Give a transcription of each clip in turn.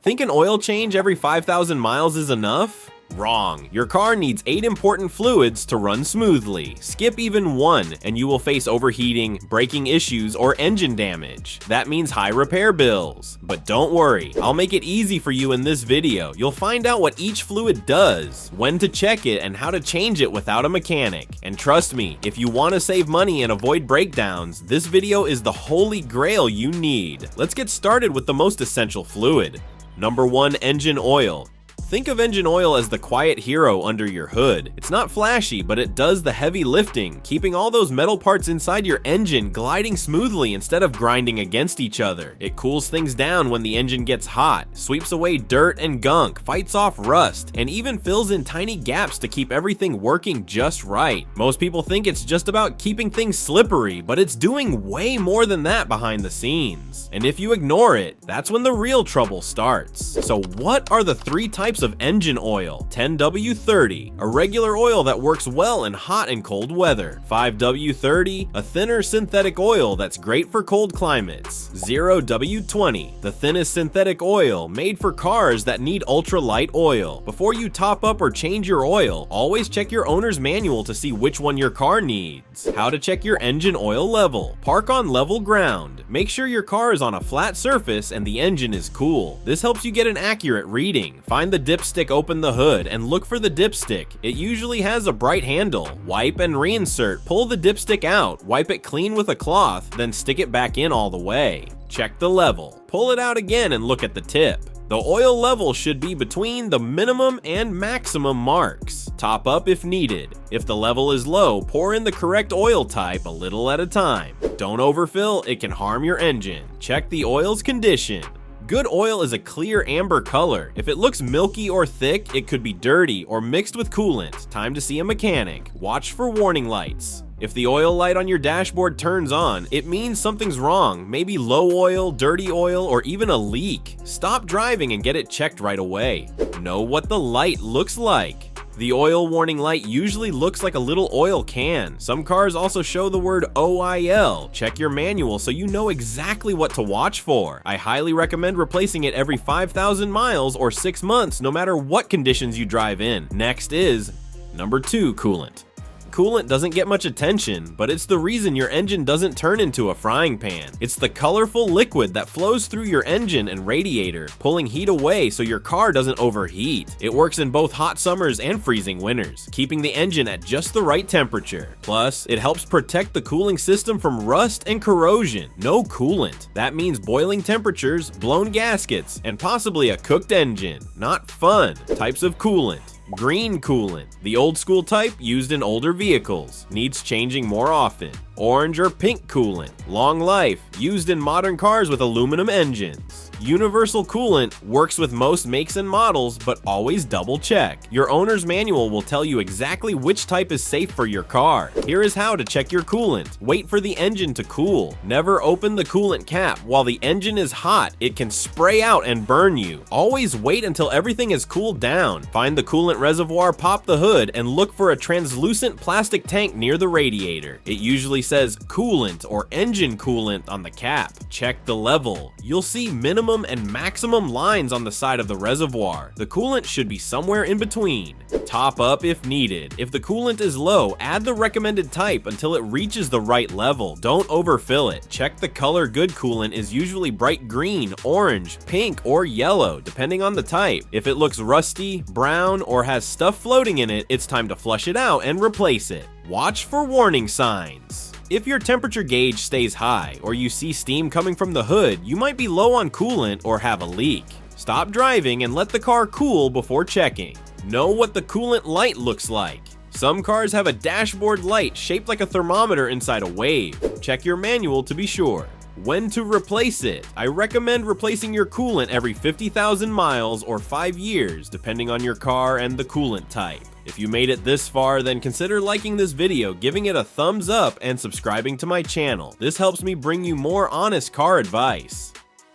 Think an oil change every 5,000 miles is enough? Wrong. Your car needs 8 important fluids to run smoothly. Skip even one, and you will face overheating, braking issues, or engine damage. That means high repair bills. But don't worry, I'll make it easy for you in this video. You'll find out what each fluid does, when to check it, and how to change it without a mechanic. And trust me, if you want to save money and avoid breakdowns, this video is the holy grail you need. Let's get started with the most essential fluid. Number 1, engine oil. Think of engine oil as the quiet hero under your hood. It's not flashy, but it does the heavy lifting, keeping all those metal parts inside your engine gliding smoothly instead of grinding against each other. It cools things down when the engine gets hot, sweeps away dirt and gunk, fights off rust, and even fills in tiny gaps to keep everything working just right. Most people think it's just about keeping things slippery, but it's doing way more than that behind the scenes. And if you ignore it, that's when the real trouble starts. So what are the 3 types of engine oil? 10W30, a regular oil that works well in hot and cold weather. 5W30, a thinner synthetic oil that's great for cold climates. 0W20, the thinnest synthetic oil made for cars that need ultra-light oil. Before you top up or change your oil, always check your owner's manual to see which one your car needs. How to check your engine oil level. Park on level ground. Make sure your car is on a flat surface and the engine is cool. This helps you get an accurate reading. Find the dipstick, open the hood, and look for the dipstick. It usually has a bright handle. Wipe and reinsert. Pull the dipstick out, wipe it clean with a cloth, then stick it back in all the way. Check the level. Pull it out again and look at the tip. The oil level should be between the minimum and maximum marks. Top up if needed. If the level is low, pour in the correct oil type a little at a time. Don't overfill, it can harm your engine. Check the oil's condition. Good oil is a clear amber color. If it looks milky or thick, it could be dirty or mixed with coolant. Time to see a mechanic. Watch for warning lights. If the oil light on your dashboard turns on, it means something's wrong, maybe low oil, dirty oil, or even a leak. Stop driving and get it checked right away. Know what the light looks like. The oil warning light usually looks like a little oil can. Some cars also show the word OIL. Check your manual so you know exactly what to watch for. I highly recommend replacing it every 5,000 miles or 6 months, no matter what conditions you drive in. Next is number 2, coolant. Coolant doesn't get much attention, but it's the reason your engine doesn't turn into a frying pan. It's the colorful liquid that flows through your engine and radiator, pulling heat away so your car doesn't overheat. It works in both hot summers and freezing winters, keeping the engine at just the right temperature. Plus, it helps protect the cooling system from rust and corrosion. No coolant. That means boiling temperatures, blown gaskets, and possibly a cooked engine. Not fun. Types of coolant. Green coolant, the old school type used in older vehicles, needs changing more often. Orange or pink coolant, long life, used in modern cars with aluminum engines. Universal coolant works with most makes and models, but always double check. Your owner's manual will tell you exactly which type is safe for your car. Here is how to check your coolant. Wait for the engine to cool. Never open the coolant cap. While the engine is hot, it can spray out and burn you. Always wait until everything is cooled down. Find the coolant reservoir, pop the hood, and look for a translucent plastic tank near the radiator. It usually says coolant or engine coolant on the cap. Check the level. You'll see minimum and maximum lines on the side of the reservoir. The coolant should be somewhere in between. Top up if needed. If the coolant is low, add the recommended type until it reaches the right level. Don't overfill it. Check the color. Good coolant is usually bright green, orange, pink, or yellow, depending on the type. If it looks rusty, brown, or has stuff floating in it, it's time to flush it out and replace it. Watch for warning signs. If your temperature gauge stays high or you see steam coming from the hood, you might be low on coolant or have a leak. Stop driving and let the car cool before checking. Know what the coolant light looks like. Some cars have a dashboard light shaped like a thermometer inside a wave. Check your manual to be sure. When to replace it. I recommend replacing your coolant every 50,000 miles or 5 years, depending on your car and the coolant type. If you made it this far, then consider liking this video, giving it a thumbs up, and subscribing to my channel. This helps me bring you more honest car advice.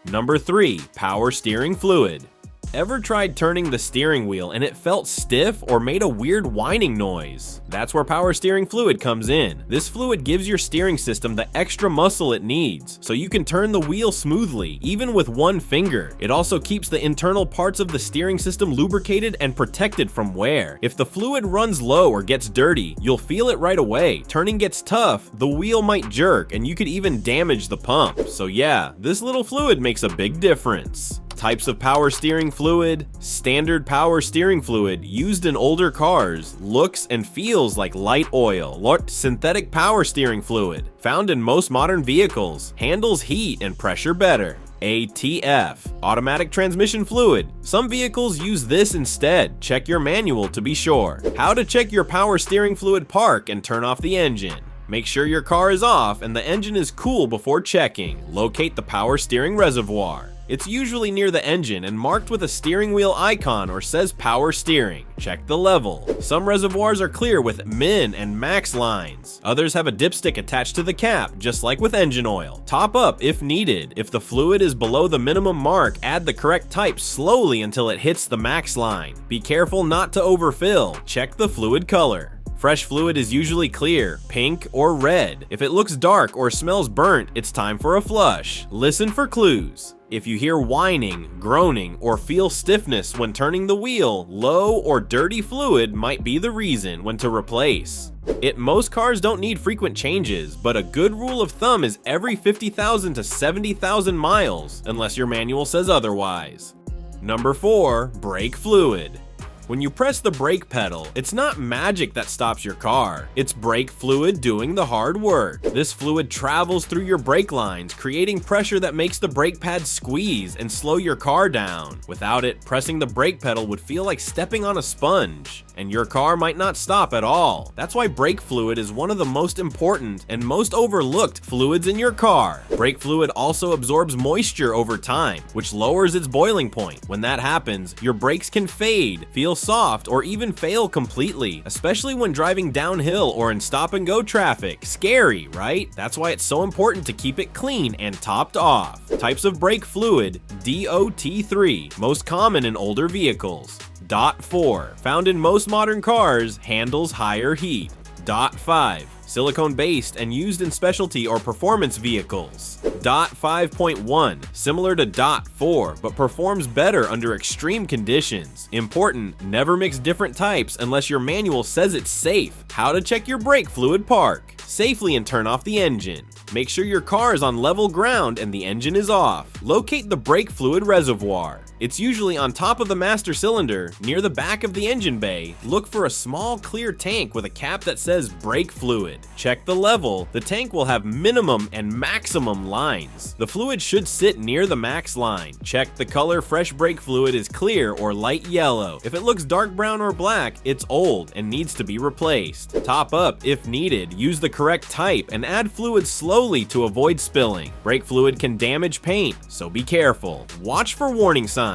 Number 3, power steering fluid. Ever tried turning the steering wheel and it felt stiff or made a weird whining noise? That's where power steering fluid comes in. This fluid gives your steering system the extra muscle it needs, so you can turn the wheel smoothly, even with one finger. It also keeps the internal parts of the steering system lubricated and protected from wear. If the fluid runs low or gets dirty, you'll feel it right away. Turning gets tough, the wheel might jerk, and you could even damage the pump. So yeah, this little fluid makes a big difference. Types of power steering fluid. Standard power steering fluid, used in older cars, looks and feels like light oil. Synthetic power steering fluid, found in most modern vehicles, handles heat and pressure better. ATF, automatic transmission fluid. Some vehicles use this instead. Check your manual to be sure. How to check your power steering fluid park and turn off the engine. Make sure your car is off and the engine is cool before checking. Locate the power steering reservoir. It's usually near the engine and marked with a steering wheel icon or says power steering. Check the level. Some reservoirs are clear with min and max lines. Others have a dipstick attached to the cap, just like with engine oil. Top up if needed. If the fluid is below the minimum mark, add the correct type slowly until it hits the max line. Be careful not to overfill. Check the fluid color. Fresh fluid is usually clear, pink, or red. If it looks dark or smells burnt, it's time for a flush. Listen for clues. If you hear whining, groaning, or feel stiffness when turning the wheel, low or dirty fluid might be the reason when to replace. Most cars don't need frequent changes, but a good rule of thumb is every 50,000 to 70,000 miles, unless your manual says otherwise. Number 4, brake fluid. When you press the brake pedal, it's not magic that stops your car. It's brake fluid doing the hard work. This fluid travels through your brake lines, creating pressure that makes the brake pad squeeze and slow your car down. Without it, pressing the brake pedal would feel like stepping on a sponge, and your car might not stop at all. That's why brake fluid is one of the most important and most overlooked fluids in your car. Brake fluid also absorbs moisture over time, which lowers its boiling point. When that happens, your brakes can fade, feel soft, or even fail completely, especially when driving downhill or in stop-and-go traffic. Scary, right? That's why it's so important to keep it clean and topped off. Types of brake fluid. DOT3, most common in older vehicles. DOT4, found in most modern cars, handles higher heat. DOT5, silicone-based and used in specialty or performance vehicles. DOT 5.1, similar to DOT 4, but performs better under extreme conditions. Important, never mix different types unless your manual says it's safe. How to check your brake fluid park safely and turn off the engine. Make sure your car is on level ground and the engine is off. Locate the brake fluid reservoir. It's usually on top of the master cylinder, near the back of the engine bay. Look for a small clear tank with a cap that says brake fluid. Check the level. The tank will have minimum and maximum lines. The fluid should sit near the max line. Check the color. Fresh brake fluid is clear or light yellow. If it looks dark brown or black, it's old and needs to be replaced. Top up if needed. Use the correct type and add fluid slowly to avoid spilling. Brake fluid can damage paint, so be careful. Watch for warning signs.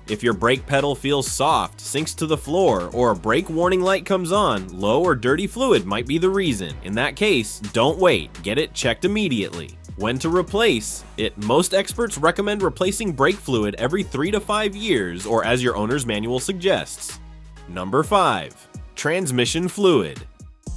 If your brake pedal feels soft, sinks to the floor, or a brake warning light comes on, low or dirty fluid might be the reason. In that case, don't wait, get it checked immediately. When to replace it. Most experts recommend replacing brake fluid every 3 to 5 years, or as your owner's manual suggests. Number 5, transmission fluid.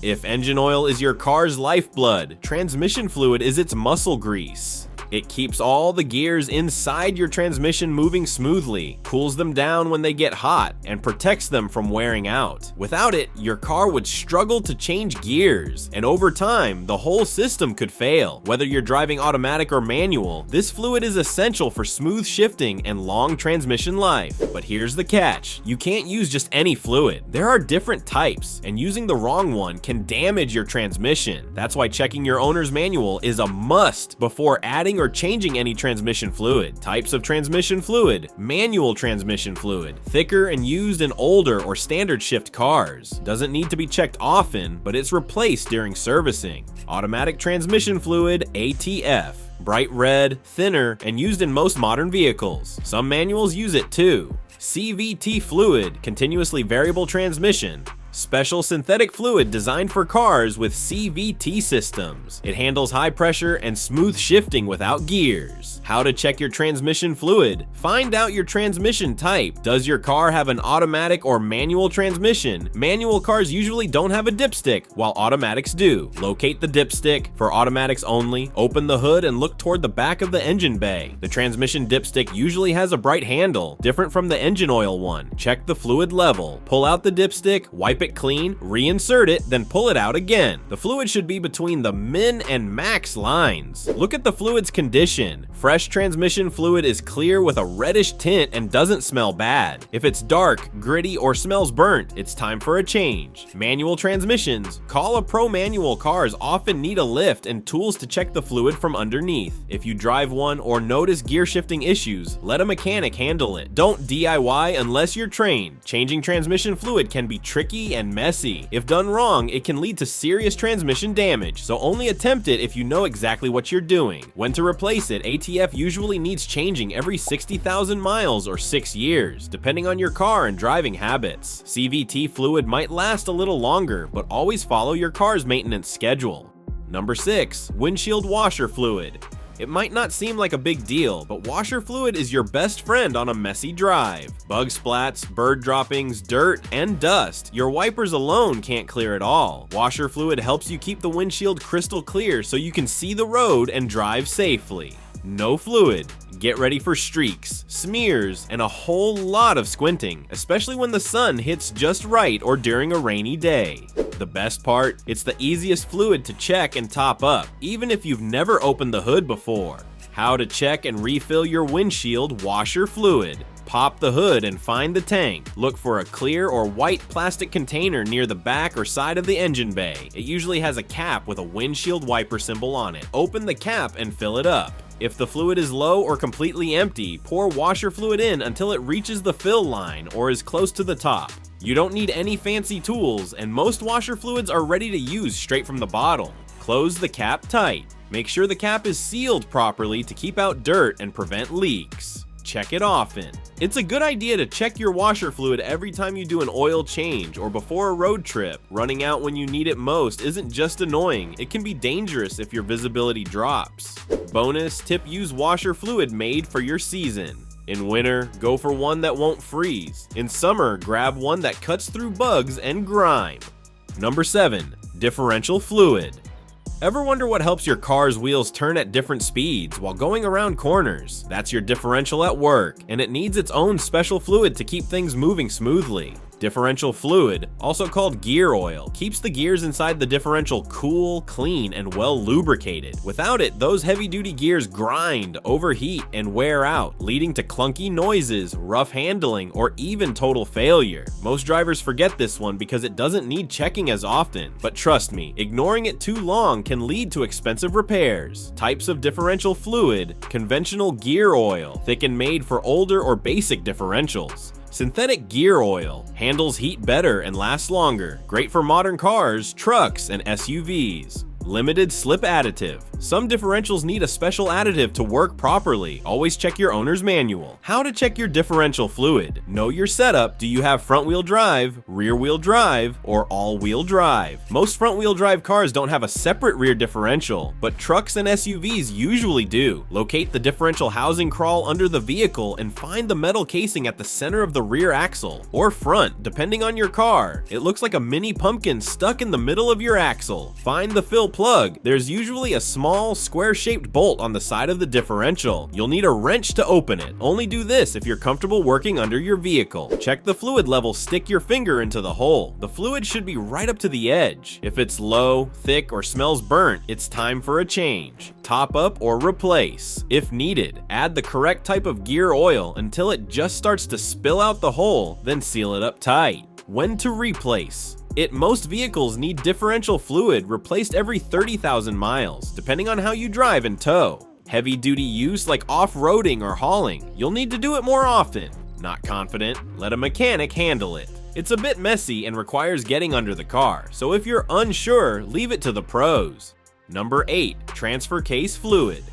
If engine oil is your car's lifeblood, transmission fluid is its muscle grease. It keeps all the gears inside your transmission moving smoothly, cools them down when they get hot, and protects them from wearing out. Without it, your car would struggle to change gears, and over time, the whole system could fail. Whether you're driving automatic or manual, this fluid is essential for smooth shifting and long transmission life. But here's the catch. You can't use just any fluid. There are different types, and using the wrong one can damage your transmission. That's why checking your owner's manual is a must before adding or changing any transmission fluid. Types of transmission fluid. Manual transmission fluid, thicker and used in older or standard shift cars. Doesn't need to be checked often, but it's replaced during servicing. Automatic transmission fluid, ATF. Bright red, thinner, and used in most modern vehicles. Some manuals use it too. CVT fluid, continuously variable transmission. Special synthetic fluid designed for cars with CVT systems. It handles high pressure and smooth shifting without gears. How to check your transmission fluid. Find out your transmission type. Does your car have an automatic or manual transmission? Manual cars usually don't have a dipstick, while automatics do. Locate the dipstick. For automatics only, open the hood and look toward the back of the engine bay. The transmission dipstick usually has a bright handle, different from the engine oil one. Check the fluid level. Pull out the dipstick, wipe it clean, reinsert it, then pull it out again. The fluid should be between the min and max lines. Look at the fluid's condition. Fresh transmission fluid is clear with a reddish tint and doesn't smell bad. If it's dark, gritty, or smells burnt, it's time for a change. Manual transmissions. Call a pro. Manual cars often need a lift and tools to check the fluid from underneath. If you drive one or notice gear shifting issues, let a mechanic handle it. Don't DIY unless you're trained. Changing transmission fluid can be tricky and messy. If done wrong, it can lead to serious transmission damage, so only attempt it if you know exactly what you're doing. When to replace it, ATF usually needs changing every 60,000 miles or 6 years, depending on your car and driving habits. CVT fluid might last a little longer, but always follow your car's maintenance schedule. Number 6. Windshield washer fluid. It might not seem like a big deal, but washer fluid is your best friend on a messy drive. Bug splats, bird droppings, dirt, and dust. Your wipers alone can't clear it all. Washer fluid helps you keep the windshield crystal clear so you can see the road and drive safely. No fluid. Get ready for streaks, smears, and a whole lot of squinting, especially when the sun hits just right or during a rainy day. The best part? It's the easiest fluid to check and top up, even if you've never opened the hood before. How to check and refill your windshield washer fluid. Pop the hood and find the tank. Look for a clear or white plastic container near the back or side of the engine bay. It usually has a cap with a windshield wiper symbol on it. Open the cap and fill it up. If the fluid is low or completely empty, pour washer fluid in until it reaches the fill line or is close to the top. You don't need any fancy tools, and most washer fluids are ready to use straight from the bottle. Close the cap tight. Make sure the cap is sealed properly to keep out dirt and prevent leaks. Check it often. It's a good idea to check your washer fluid every time you do an oil change or before a road trip. Running out when you need it most isn't just annoying, it can be dangerous if your visibility drops. Bonus tip: use washer fluid made for your season. In winter, go for one that won't freeze. In summer, grab one that cuts through bugs and grime. Number 7. Differential fluid. Ever wonder what helps your car's wheels turn at different speeds while going around corners? That's your differential at work, and it needs its own special fluid to keep things moving smoothly. Differential fluid, also called gear oil, keeps the gears inside the differential cool, clean, and well lubricated. Without it, those heavy-duty gears grind, overheat, and wear out, leading to clunky noises, rough handling, or even total failure. Most drivers forget this one because it doesn't need checking as often, but trust me, ignoring it too long can lead to expensive repairs. Types of differential fluid: conventional gear oil, thick and made for older or basic differentials. Synthetic gear oil handles heat better and lasts longer, great for modern cars, trucks, and SUVs. Limited slip additive. Some differentials need a special additive to work properly. Always check your owner's manual. How to check your differential fluid. Know your setup. Do you have front-wheel drive, rear-wheel drive, or all-wheel drive? Most front-wheel drive cars don't have a separate rear differential, but trucks and SUVs usually do. Locate the differential housing crawl under the vehicle and find the metal casing at the center of the rear axle, or front, depending on your car. It looks like a mini pumpkin stuck in the middle of your axle. Find the fill plug. There's usually a small square-shaped bolt on the side of the differential. You'll need a wrench to open it. Only do this if you're comfortable working under your vehicle. Check the fluid level. Stick your finger into the hole. The fluid should be right up to the edge. If it's low, thick, or smells burnt, it's time for a change. Top up or replace. If needed, add the correct type of gear oil until it just starts to spill out the hole, then seal it up tight. When to replace. Most vehicles need differential fluid replaced every 30,000 miles, depending on how you drive and tow. Heavy-duty use like off-roading or hauling, you'll need to do it more often. Not confident? Let a mechanic handle it. It's a bit messy and requires getting under the car, so if you're unsure, leave it to the pros. Number 8. Transfer case fluid.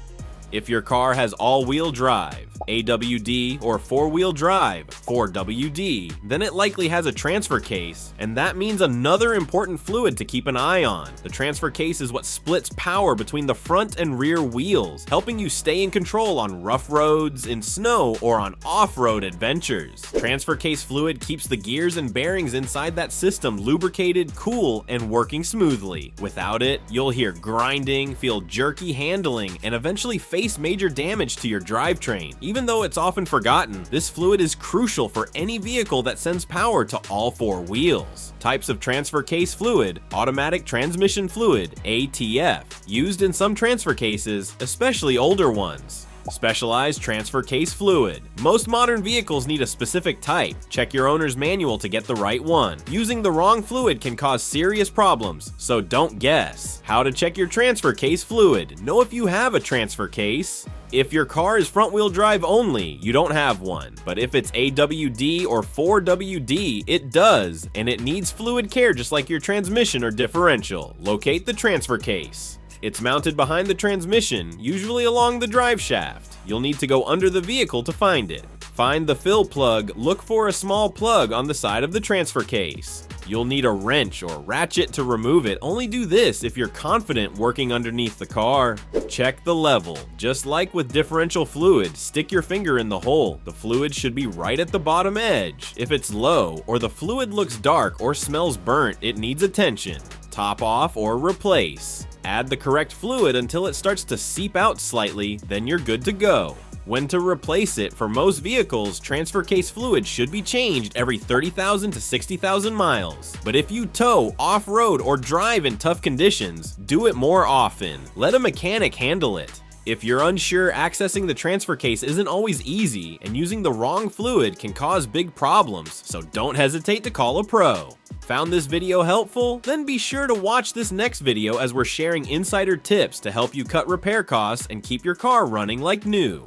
If your car has all-wheel drive. AWD or 4-wheel drive, 4WD, then it likely has a transfer case, and that means another important fluid to keep an eye on. The transfer case is what splits power between the front and rear wheels, helping you stay in control on rough roads, in snow, or on off-road adventures. Transfer case fluid keeps the gears and bearings inside that system lubricated, cool, and working smoothly. Without it, you'll hear grinding, feel jerky handling, and eventually face major damage to your drivetrain. Even though it's often forgotten, this fluid is crucial for any vehicle that sends power to all four wheels. Types of transfer case fluid: automatic transmission fluid, ATF, used in some transfer cases, especially older ones. Specialized transfer case fluid. Most modern vehicles need a specific type. Check your owner's manual to get the right one. Using the wrong fluid can cause serious problems, so don't guess. How to check your transfer case fluid. Know if you have a transfer case. If your car is front-wheel drive only, you don't have one. But if it's AWD or 4WD, it does, and it needs fluid care just like your transmission or differential. Locate the transfer case. It's mounted behind the transmission, usually along the drive shaft. You'll need to go under the vehicle to find it. Find the fill plug, look for a small plug on the side of the transfer case. You'll need a wrench or ratchet to remove it. Only do this if you're confident working underneath the car. Check the level. Just like with differential fluid, stick your finger in the hole. The fluid should be right at the bottom edge. If it's low, or the fluid looks dark or smells burnt, it needs attention. Top off or replace. Add the correct fluid until it starts to seep out slightly, then you're good to go. When to replace it: for most vehicles, transfer case fluid should be changed every 30,000 to 60,000 miles. But if you tow, off-road, or drive in tough conditions, do it more often. Let a mechanic handle it. If you're unsure, accessing the transfer case isn't always easy, and using the wrong fluid can cause big problems, so don't hesitate to call a pro. Found this video helpful? Then be sure to watch this next video as we're sharing insider tips to help you cut repair costs and keep your car running like new.